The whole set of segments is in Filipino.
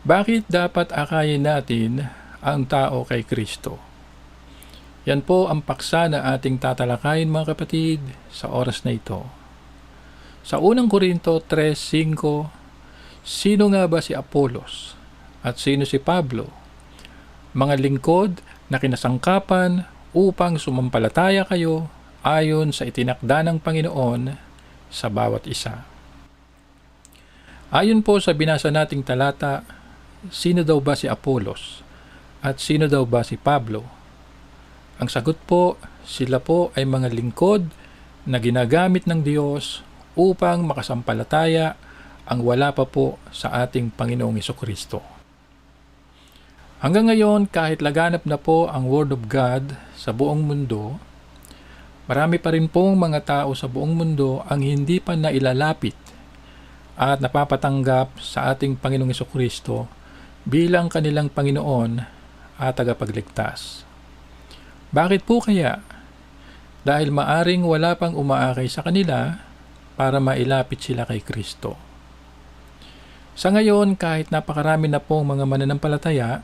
Bakit dapat akayin natin ang tao kay Kristo? Yan po ang paksa na ating tatalakayin mga kapatid sa oras na ito. Sa unang Korinto 3:5, sino nga ba si Apolos at sino si Pablo? Mga lingkod na kinasangkapan upang sumampalataya kayo ayon sa itinakda ng Panginoon sa bawat isa. Ayon po sa binasa nating talata, sino daw ba si Apolos at sino daw ba si Pablo? Ang sagot po, sila po ay mga lingkod na ginagamit ng Diyos upang makasampalataya ang wala pa po sa ating Panginoong Hesukristo. Hanggang ngayon, kahit laganap na po ang Word of God sa buong mundo, marami pa rin pong mga tao sa buong mundo ang hindi pa nailalapit at napapatanggap sa ating Panginoong Hesukristo bilang kanilang Panginoon at tagapagligtas. Bakit po kaya? Dahil maaring wala pang umaakay sa kanila para mailapit sila kay Kristo. Sa ngayon, kahit napakarami na pong mga mananampalataya,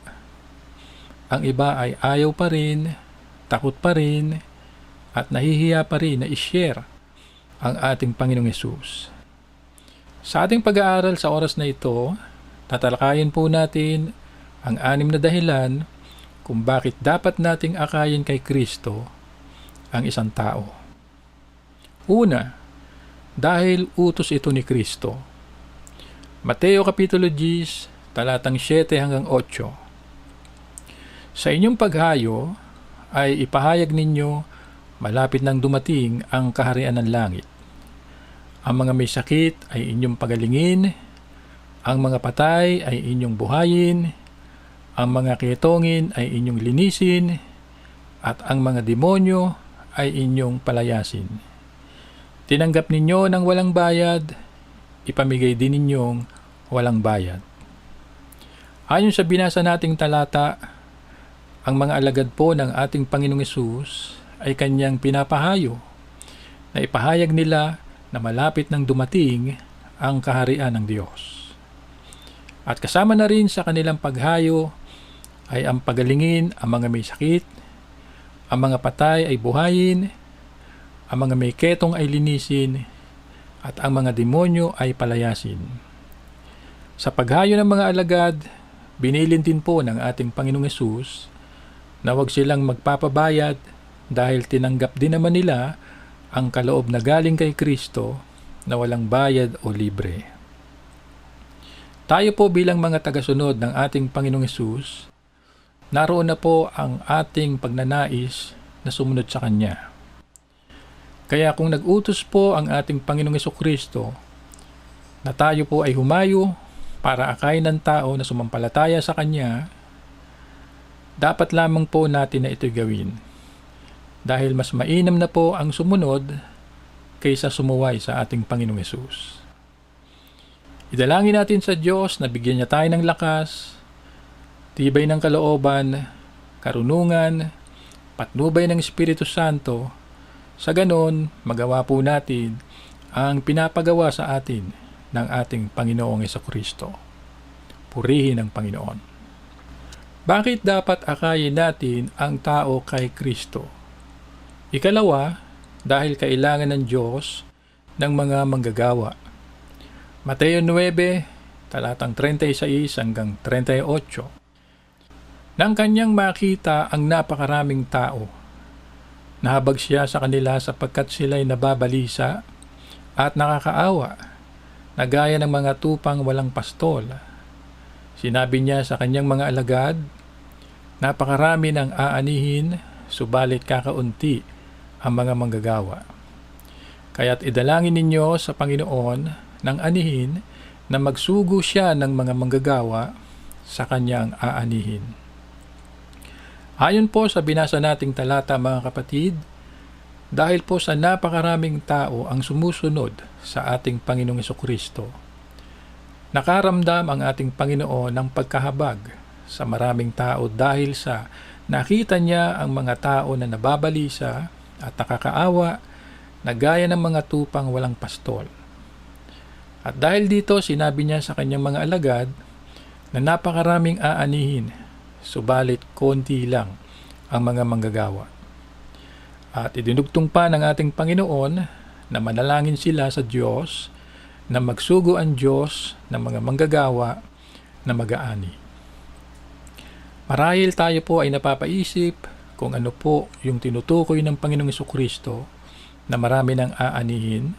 ang iba ay ayaw pa rin, takot pa rin, at nahihiya pa rin na i-share ang ating Panginoong Hesus. Sa ating pag-aaral sa oras na ito, tatalakayin po natin ang 6 na dahilan kung bakit dapat nating akayin kay Kristo ang isang tao. Una, dahil utos ito ni Kristo. Mateo Kapitulo 10, talatang 7 hanggang 8. Sa inyong paghayo ay ipahayag ninyo malapit nang dumating ang kaharian ng langit. Ang mga may sakit ay inyong pagalingin, ang mga patay ay inyong buhayin, ang mga kitongin ay inyong linisin, at ang mga demonyo ay inyong palayasin. Tinanggap ninyo ng walang bayad, ipamigay din ninyong walang bayad. Ayon sa binasa nating talata, ang mga alagad po ng ating Panginoong Hesus ay kanyang pinapahayo na ipahayag nila na malapit nang dumating ang kaharian ng Diyos. At kasama na rin sa kanilang paghayo ay ang pagalingin ang mga may sakit, ang mga patay ay buhayin, ang mga may ketong ay linisin, at ang mga demonyo ay palayasin. Sa paghayo ng mga alagad, binilin din po ng ating Panginoong Hesus na huwag silang magpapabayad dahil tinanggap din naman nila ang kaloob na galing kay Kristo na walang bayad o libre. Tayo po bilang mga tagasunod ng ating Panginoong Hesus, naroon na po ang ating pagnanais na sumunod sa Kanya. Kaya kung nag-utos po ang ating Panginoong Hesukristo na tayo po ay humayo para akayin ng tao na sumampalataya sa Kanya, dapat lamang po natin na ito'y gawin. Dahil mas mainam na po ang sumunod kaysa sumuway sa ating Panginoong Hesus. Idalangin natin sa Diyos na bigyan niya tayo ng lakas, tibay ng kalooban, karunungan, patnubay ng Espiritu Santo. Sa ganon, magawa po natin ang pinapagawa sa atin ng ating Panginoong Hesukristo. Purihin ang Panginoon. Bakit dapat akayin natin ang tao kay Kristo? Ikalawa, dahil kailangan ng Diyos ng mga manggagawa. Mateo 9, talatang 36 hanggang 38. Nang kanyang makita ang napakaraming tao, nahabag siya sa kanila sapagkat sila'y nababalisa at nakakaawa, na gaya ng mga tupang walang pastol. Sinabi niya sa kanyang mga alagad, napakarami ng aanihin, subalit kakaunti ang mga manggagawa. Kaya't idalangin ninyo sa Panginoon ng anihin na magsugo siya ng mga manggagawa sa kanyang aanihin. Ayon po sa binasa nating talata mga kapatid, dahil po sa napakaraming tao ang sumusunod sa ating Panginoong Hesukristo, nakaramdam ang ating Panginoon ng pagkahabag sa maraming tao dahil sa nakita niya ang mga tao na nababalisa at nakakaawa na gaya ng mga tupang walang pastol. At dahil dito, sinabi niya sa kanyang mga alagad na napakaraming aanihin, subalit konti lang ang mga manggagawa. At idinugtong pa ng ating Panginoon na manalangin sila sa Diyos na magsugo ang Diyos ng mga manggagawa na mag-aani. Marahil tayo po ay napapaisip kung ano po yung tinutukoy ng Panginoong Jesucristo na marami ng aanihin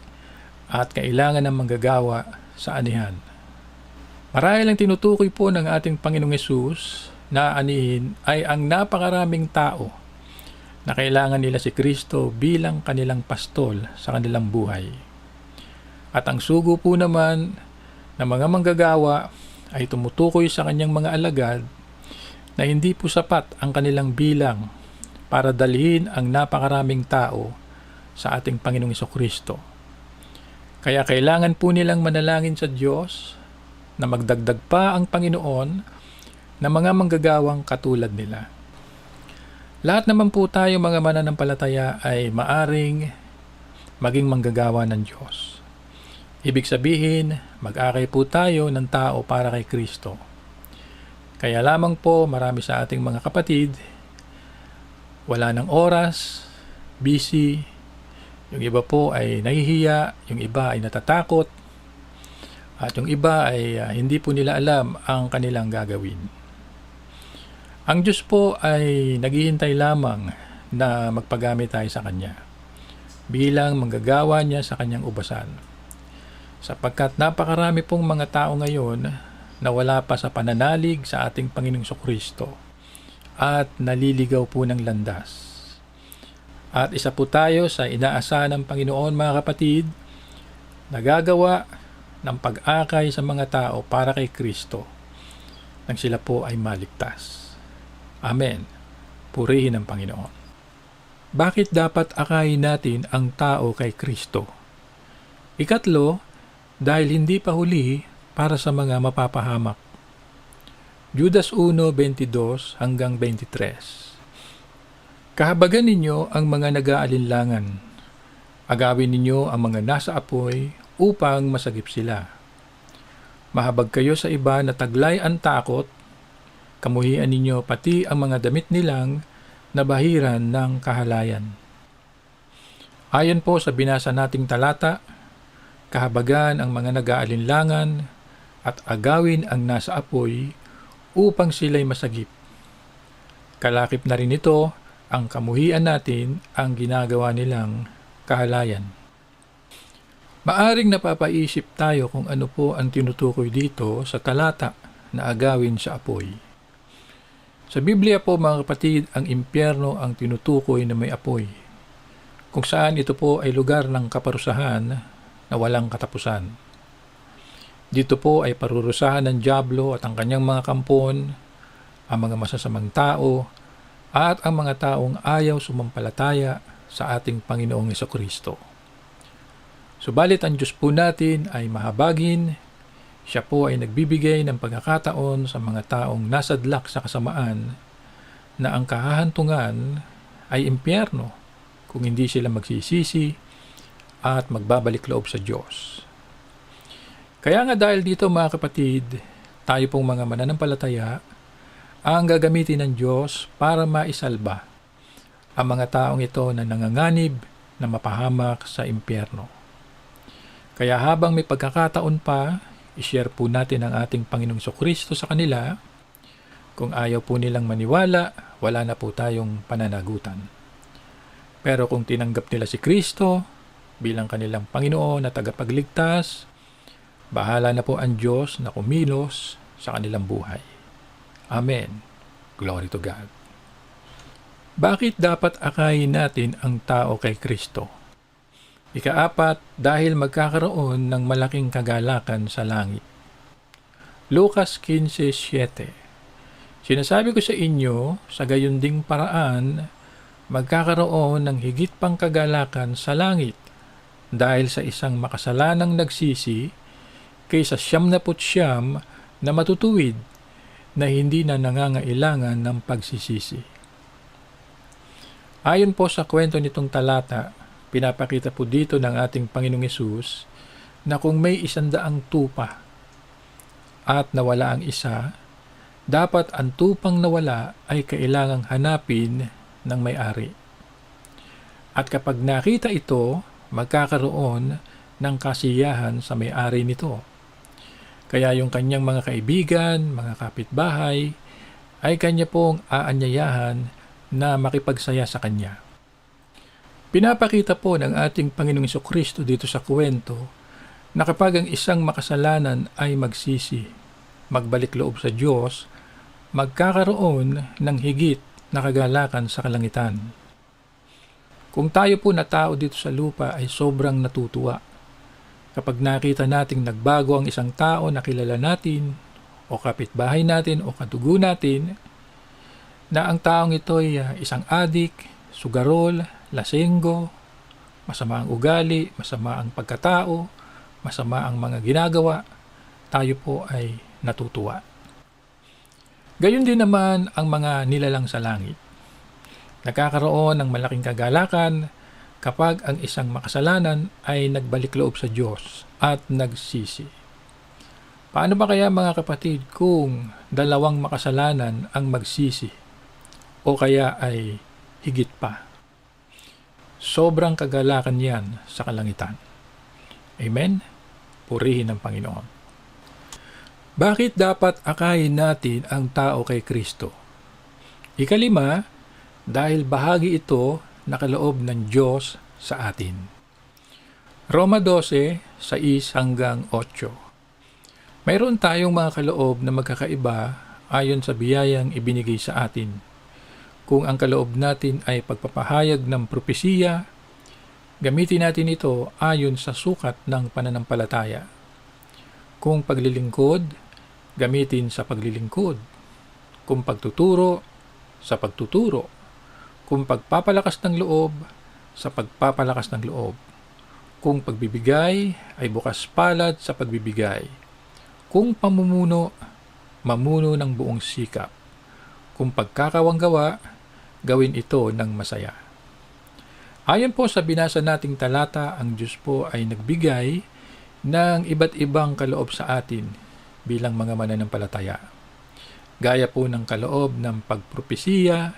at kailangan ng manggagawa sa anihan. Marahil ang tinutukoy po ng ating Panginoong Yesus na aanihin ay ang napakaraming tao na kailangan nila si Kristo bilang kanilang pastol sa kanilang buhay. At ang sugo po naman ng mga manggagawa ay tumutukoy sa kanyang mga alagad na hindi po sapat ang kanilang bilang para dalhin ang napakaraming tao sa ating Panginoong Jesucristo. Kaya kailangan po nilang manalangin sa Diyos na magdagdag pa ang Panginoon na mga manggagawang katulad nila. Lahat naman po tayo mga mananampalataya ay maaring maging manggagawa ng Diyos. Ibig sabihin, mag-akay po tayo ng tao para kay Kristo. Kaya lamang po marami sa ating mga kapatid, wala ng oras, busy, yung iba po ay nahihiya, yung iba ay natatakot, at yung iba ay hindi po nila alam ang kanilang gagawin. Ang Diyos po ay naghihintay lamang na magpagamit tayo sa Kanya bilang manggagawa niya sa Kanyang ubasan. Sapagkat napakarami pong mga tao ngayon na wala pa sa pananalig sa ating Panginoong Jesucristo at naliligaw po ng landas. At isa po tayo sa inaasahan ng Panginoon mga kapatid, nagagawa ng pag-akay sa mga tao para kay Kristo nang sila po ay maligtas. Amen. Purihin ang Panginoon. Bakit dapat akayin natin ang tao kay Kristo? Ikatlo, dahil hindi pa huli para sa mga mapapahamak. Judas 1:22 hanggang 23. Kahabagan ninyo ang mga nag-aalinlangan. Agawin ninyo ang mga nasa apoy upang masagip sila. Mahabag kayo sa iba na taglay ang takot, kamuhian ninyo pati ang mga damit nilang nabahiran ng kahalayan. Ayon po sa binasa nating talata, kahabagan ang mga nag-aalinlangan at agawin ang nasa apoy upang sila'y masagip. Kalakip na rin ito ang kamuhian natin ang ginagawa nilang kahalayan. Maaring napapaisip tayo kung ano po ang tinutukoy dito sa talata na agawin sa apoy. Sa Biblia po mga kapatid, ang impyerno ang tinutukoy na may apoy, kung saan ito po ay lugar ng kaparusahan na walang katapusan. Dito po ay parurusahan ng dyablo at ang kanyang mga kampon, ang mga masasamang tao, at ang mga taong ayaw sumampalataya sa ating Panginoong Jesucristo. Subalit ang Diyos po natin ay mahabagin. Siya po ay nagbibigay ng pagkakataon sa mga taong nasadlak sa kasamaan na ang kahahantungan ay impyerno kung hindi sila magsisisi at magbabalik loob sa Diyos. Kaya nga dahil dito mga kapatid, tayo pong mga mananampalataya ang gagamitin ng Diyos para maisalba ang mga taong ito na nanganganib na mapahamak sa impyerno. Kaya habang may pagkakataon pa, ishare po natin ang ating Panginoong Jesucristo sa kanila. Kung ayaw po nilang maniwala, wala na po tayong pananagutan. Pero kung tinanggap nila si Kristo bilang kanilang Panginoon at tagapagligtas, bahala na po ang Diyos na kumilos sa kanilang buhay. Amen. Glory to God. Bakit dapat akayin natin ang tao kay Kristo? Ikaapat, dahil magkakaroon ng malaking kagalakan sa langit. Lucas 15:7. Sinasabi ko sa inyo, sa gayon ding paraan, magkakaroon ng higit pang kagalakan sa langit dahil sa isang makasalanang nagsisi kaysa 99 na matutuwid na hindi na nangangailangan ng pagsisisi. Ayon po sa kwento nitong talata, pinapakita po dito ng ating Panginoong Hesus na kung may 100 tupa at nawala ang isa, dapat ang tupang nawala ay kailangang hanapin ng may-ari. At kapag nakita ito, magkakaroon ng kasiyahan sa may-ari nito. Kaya yung kanyang mga kaibigan, mga kapitbahay, ay kanya pong aanyayahan na makipagsaya sa kanya. Pinapakita po ng ating Panginoong Jesucristo dito sa kwento na kapag ang isang makasalanan ay magsisi, magbalik loob sa Diyos, magkakaroon ng higit na kagalakan sa kalangitan. Kung tayo po na tao dito sa lupa ay sobrang natutuwa kapag nakita nating nagbago ang isang tao na kilala natin o kapitbahay natin o kadugo natin, na ang taong ito ay isang adik, sugarol, lasenggo, masama ang ugali, masama ang pagkatao, masama ang mga ginagawa, tayo po ay natutuwa. Gayon din naman ang mga nilalang sa langit. Nagkakaroon ng malaking kagalakan kapag ang isang makasalanan ay nagbalik loob sa Diyos at nagsisi. Paano ba kaya mga kapatid kung dalawang makasalanan ang magsisi o kaya ay higit pa? Sobrang kagalakan yan sa kalangitan. Amen? Purihin ng Panginoon. Bakit dapat akayin natin ang tao kay Kristo? Ikalima, dahil bahagi ito na kaloob ng Diyos sa atin. Roma 12, 6 hanggang 8. Mayroon tayong mga kaloob na magkakaiba ayon sa biyayang ibinigay sa atin. Kung ang kaloob natin ay pagpapahayag ng propesiya, gamitin natin ito ayon sa sukat ng pananampalataya. Kung paglilingkod, gamitin sa paglilingkod. Kung pagtuturo, sa pagtuturo. Kung pagpapalakas ng loob, sa pagpapalakas ng loob. Kung pagbibigay, ay bukas palad sa pagbibigay. Kung pamumuno, mamuno ng buong sikap. Kung pagkakawanggawa, gawin ito ng masaya. Ayon po sa binasa nating talata, ang Diyos po ay nagbigay ng iba't ibang kaloob sa atin bilang mga mananampalataya. Gaya po ng kaloob ng pagpropesiya,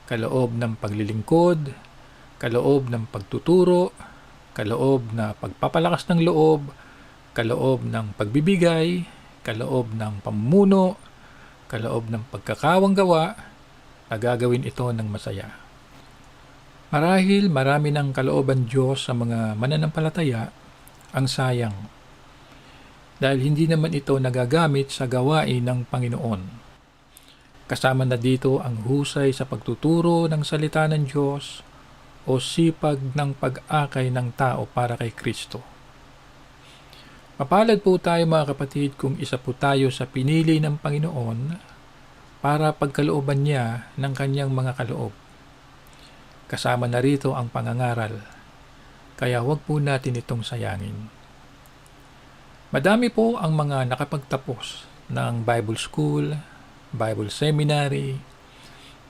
kaloob ng paglilingkod, kaloob ng pagtuturo, kaloob na pagpapalakas ng loob, kaloob ng pagbibigay, kaloob ng pamumuno, kaloob ng pagkakawanggawa, na gagawin ito ng masaya. Marahil marami ng kalooban Diyos sa mga mananampalataya, ang sayang. Dahil hindi naman ito nagagamit sa gawain ng Panginoon. Kasama na dito ang husay sa pagtuturo ng salita ng Diyos o sipag ng pag-akay ng tao para kay Kristo. Mapalad po tayo mga kapatid kung isa po tayo sa pinili ng Panginoon para pagkalooban niya ng kanyang mga kaloob. Kasama na rito ang pangangaral, kaya huwag po natin itong sayangin. Madami po ang mga nakapagtapos ng Bible School, Bible Seminary,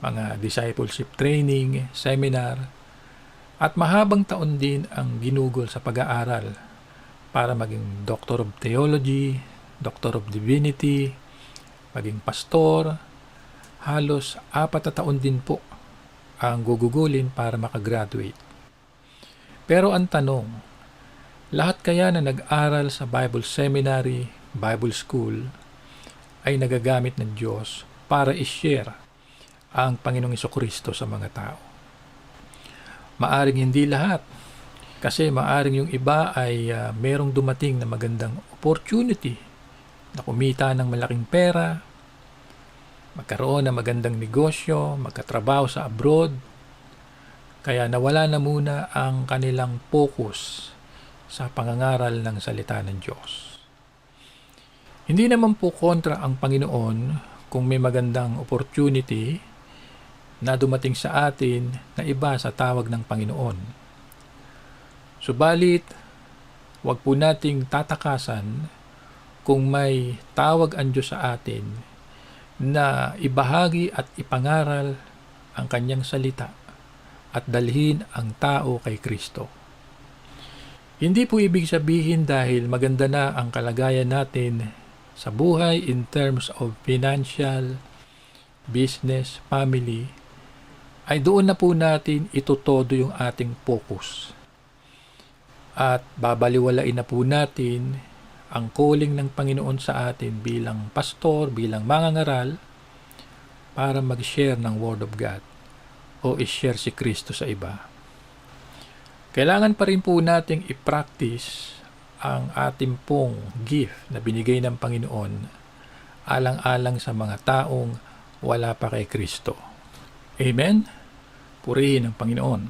mga discipleship training, seminar, at mahabang taon din ang ginugol sa pag-aaral para maging Doctor of Theology, Doctor of Divinity, maging pastor. Halos 4 na taon din po ang gugugulin para makagraduate. Pero ang tanong, lahat kaya na nag-aral sa Bible Seminary, Bible School, ay nagagamit ng Diyos para i-share ang Panginoong Jesucristo sa mga tao? Maaring hindi lahat, kasi maaring yung iba ay merong dumating na magandang opportunity na kumita ng malaking pera, magkaroon ng magandang negosyo, magkatrabaho sa abroad, kaya nawala na muna ang kanilang focus sa pangangaral ng salita ng Diyos. Hindi naman po kontra ang Panginoon kung may magandang opportunity na dumating sa atin na iba sa tawag ng Panginoon. Subalit, huwag po nating tatakasan kung may tawag ang Diyos sa atin na ibahagi at ipangaral ang kanyang salita at dalhin ang tao kay Kristo. Hindi po ibig sabihin dahil maganda na ang kalagayan natin sa buhay in terms of financial, business, family, ay doon na po natin itutodo yung ating focus. At babaliwalain na po natin ang calling ng Panginoon sa atin bilang pastor, bilang mangangaral, para mag-share ng Word of God o i-share si Kristo sa iba. Kailangan pa rin po nating i-practice ang ating pong gift na binigay ng Panginoon alang-alang sa mga taong wala pa kay Kristo. Amen? Purihin ang Panginoon.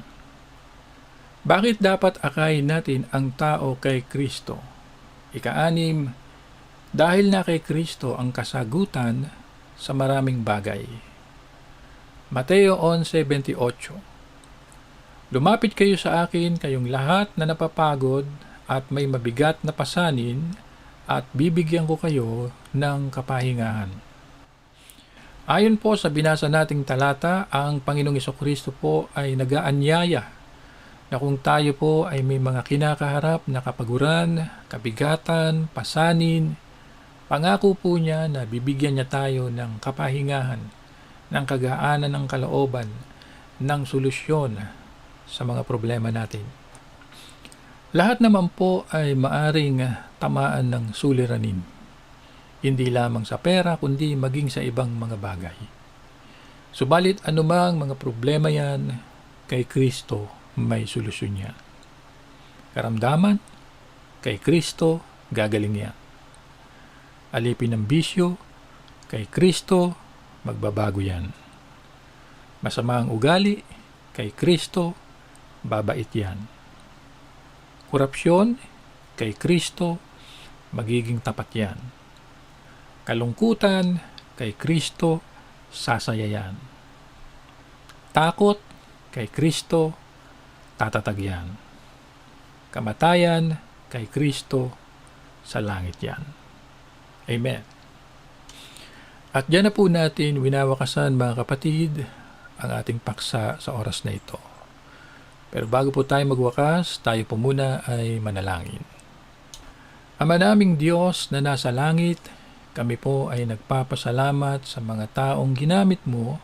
Bakit dapat akayin natin ang tao kay Kristo? Ika-6, dahil na kay Kristo ang kasagutan sa maraming bagay. Mateo 11:28. Lumapit kayo sa akin, kayong lahat na napapagod at may mabigat na pasanin, at bibigyan ko kayo ng kapahingahan. Ayon po sa binasa nating talata, ang Panginoong Jesucristo po ay nag-aanyaya na kung tayo po ay may mga kinakaharap na kapaguran, kabigatan, pasanin, pangako po niya na bibigyan niya tayo ng kapahingahan, ng kagaanan ng kalooban, ng solusyon sa mga problema natin. Lahat naman po ay maaring tamaan ng suliranin, hindi lamang sa pera kundi maging sa ibang mga bagay. Subalit anumang mga problema yan, kay Kristo may solusyon niya. Karamdaman, kay Kristo gagaling yan. Alipin ng bisyo, kay Kristo magbabago yan. Masama ang ugali, kay Kristo babait yan. Korupsyon, kay Kristo magiging tapat yan. Kalungkutan, kay Kristo sasaya yan. Takot, kay Kristo tatatag yan. Kamatayan, kay Kristo sa langit yan. Amen. At diyan na po natin winawakasan, mga kapatid, ang ating paksa sa oras na ito. Pero bago po tayo magwakas, tayo po muna ay manalangin. Ama naming Diyos na nasa langit, kami po ay nagpapasalamat sa mga taong ginamit mo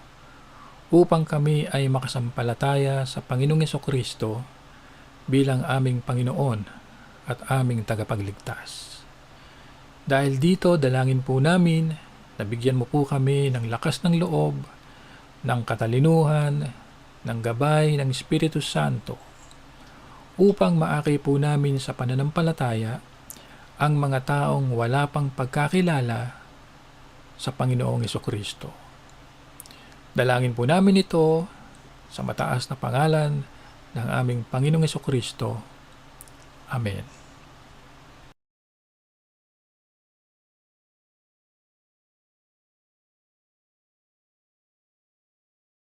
upang kami ay makasampalataya sa Panginoong Jesucristo bilang aming Panginoon at aming tagapagligtas. Dahil dito, dalangin po namin na bigyan mo po kami ng lakas ng loob, ng katalinuhan, ng gabay ng Espiritu Santo upang maakay po namin sa pananampalataya ang mga taong wala pang pagkakilala sa Panginoong Jesucristo. Dalangin po namin ito sa mataas na pangalan ng aming Panginoong Jesucristo. Amen.